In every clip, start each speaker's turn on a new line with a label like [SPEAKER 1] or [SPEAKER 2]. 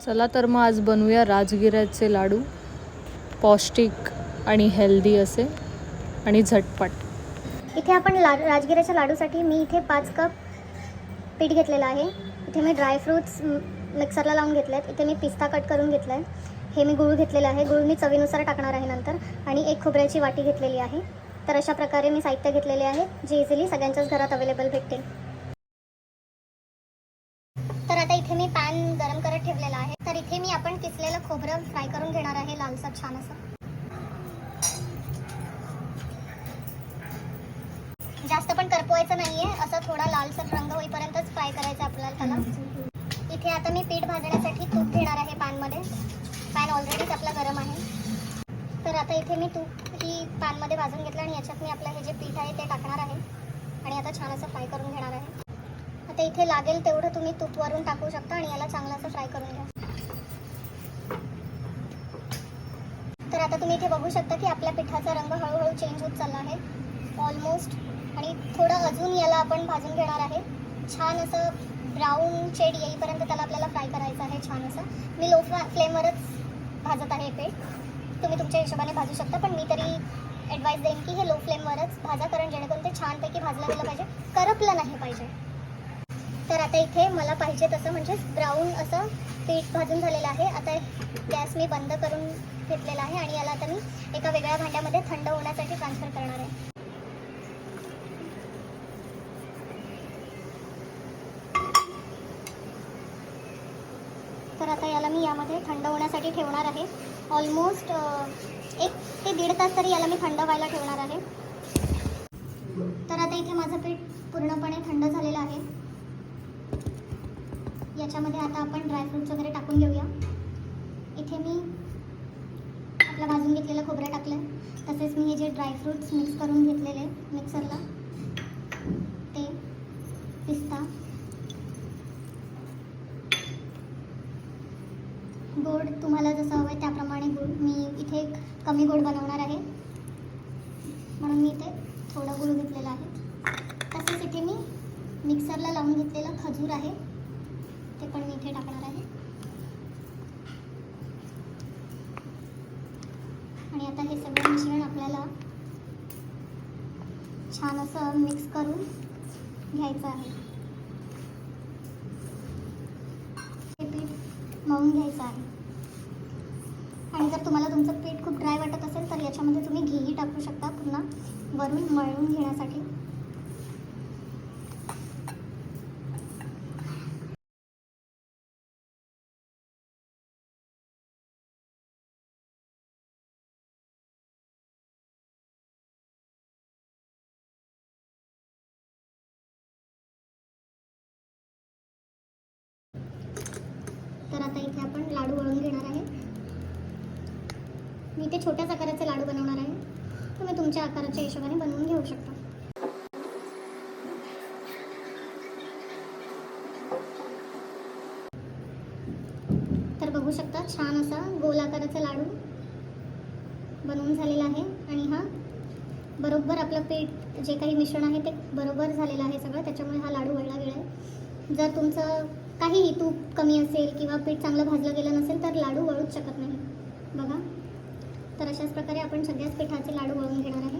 [SPEAKER 1] चला तर मग आज बनवूया राजगिऱ्याचे लाडू. पौष्टिक आणि हेल्दी असे आणि झटपट.
[SPEAKER 2] इथे आपण राजगिऱ्याच्या लाडूसाठी मी इथे 5 कप पीठ घेतलेलं आहे. इथे मी ड्रायफ्रूट्स मिक्सरला लावून घेतले आहेत. इथे मी पिस्ता कट करून घेतला आहे. हे मी गूळ घेतलेलं आहे. गूळ मी चवीनुसार टाकणार आहे नंतर. आणि एक खोबऱ्याची वाटी घेतलेली आहे. तर अशा प्रकारे मी साहित्य घेतलेले आहे जे इझिली सगळ्यांच्याच घरात अवेलेबल भेटते. तर आता इथे मी पॅन गरम करत ठेवलेला आहे. तर इथे मी आपण किसलेलं खोबरं फ्राय करून घेणार आहे लालसर छान असं. जास्त पण करपवायचं नाहीये, असं थोडा लालसर रंग होईपर्यंतच फ्राय करायचं आपल्याला त्याला. इथे आता मी पीठ भाजण्यासाठी तूप घेणार आहे पॅनमध्ये. पॅन ऑलरेडीच आपला गरम आहे. तर आता इथे मी तूप ही पॅनमध्ये भाजून घेतलं आणि याच्यात मी आपलं हे जे पीठ आहे ते टाकणार आहे आणि आता छान असं फ्राय करून घेणार आहे. आता इथे लागेल तेवढं तुम्ही तूप वरून टाकू शकता आणि याला चांगलं असं फ्राय करून घ्या. तर आता तुम्ही इथे बघू शकता की आपल्या पिठाचा रंग हळूहळू चेंज होत चालला आहे ऑलमोस्ट. आणि थोडं अजून याला आपण भाजून घेणार आहे. छान असं ब्राऊन शेड येईपर्यंत त्याला आपल्याला फ्राय करायचं आहे छान असं. मी लो फ्लेमवरच भाजत आहे पीठ. तुम्ही तुमच्या हिशोबाने भाजू शकता, पण मी तरी ॲडवाईस देईन की हे लो फ्लेमवरच भाजा, कारण जेणेकरून ते छानपैकी भाजलं गेलं पाहिजे, करपलं नाही पाहिजे. तर आता इथे मला पाहिजे तसं म्हणजे ब्राऊन असं पीठ भाजून झालेलं आहे. आता गॅस मी बंद करून घेतलेला आहे आणि याला आता मी एका वेगळ्या भांड्यामध्ये थंड होण्यासाठी ट्रान्सफर करणार आहे. तर आता याला मी यामध्ये थंड होण्यासाठी ठेवणार आहे. ऑलमोस्ट 1 ते 1.5 तास तरी याला मी थंड व्हायला ठेवणार आहे. तर आता इथे माझं पीठ पूर्णपणे थंड झालेलं आहे. याच्यामध्ये आता आपण ड्रायफ्रूट्स वगैरे टाकून घेऊया. इथे मी आपलं भाजून घेतलेलं खोबरं टाकलं. तसेच मी हे जे ड्रायफ्रूट्स मिक्स करून घेतलेले मिक्सरला, ते पिस्ता, गोड तुम्हाला जसं हवं आहे त्याप्रमाणे गोड. मी इथे कमी गोड बनवणार आहे म्हणून मी इथे थोडं गुळ घेतलेलं आहे. तसेच इथे मी मिक्सरला लावून घेतलेलं खजूर आहे, ते पण मी इथे टाकणार आहे. आणि आता हे सगळं मिश्रण आपल्याला छान असं मिक्स करून घ्यायचं आहे. हे पीठ मळून घ्यायचं आहे. आणि जर तुम्हाला तुमचं पीठ खूप ड्राय वाटत असेल तर याच्यामध्ये तुम्ही घीही टाकू शकता पुन्हा वरून मळून घेण्यासाठी. तर आता इथे आपण लाडू वळून घेणार आहे. मी इथे छोट्याच आकाराचे लाडू बनवणार आहे. तुम्ही तुमच्या आकाराच्या हिशोबाने बनवून घेऊ शकता. तर बघू शकता छान असा गोल आकाराचा लाडू बनवून झालेला आहे. आणि हा बरोबर आपलं पीठ जे काही मिश्रण आहे ते बरोबर झालेलं आहे सगळं, त्याच्यामुळे हा लाडू वळला गेला आहे. जर तुमचं काहीही तूप कमी असेल किंवा पीठ चांगलं भाजलं गेलं नसेल तर लाडू वळूच शकत नाही. बघा, तर अशाच प्रकारे आपण सगळ्याच पिठाचे लाडू वळून घेणार आहे.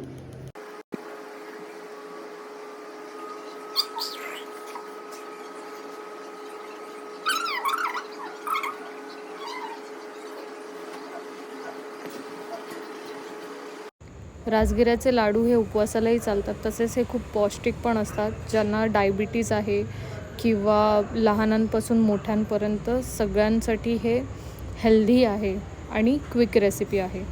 [SPEAKER 1] राजगिऱ्याचे लाडू हे उपवासालाही चालतात. तसेच हे खूप पौष्टिक पण असतात. ज्यांना डायबिटीज आहे किंवा लहानांपासून मोठ्यांपर्यंत सगळ्यांसाठी हे हेल्दी आहे आणि क्विक रेसिपी आहे.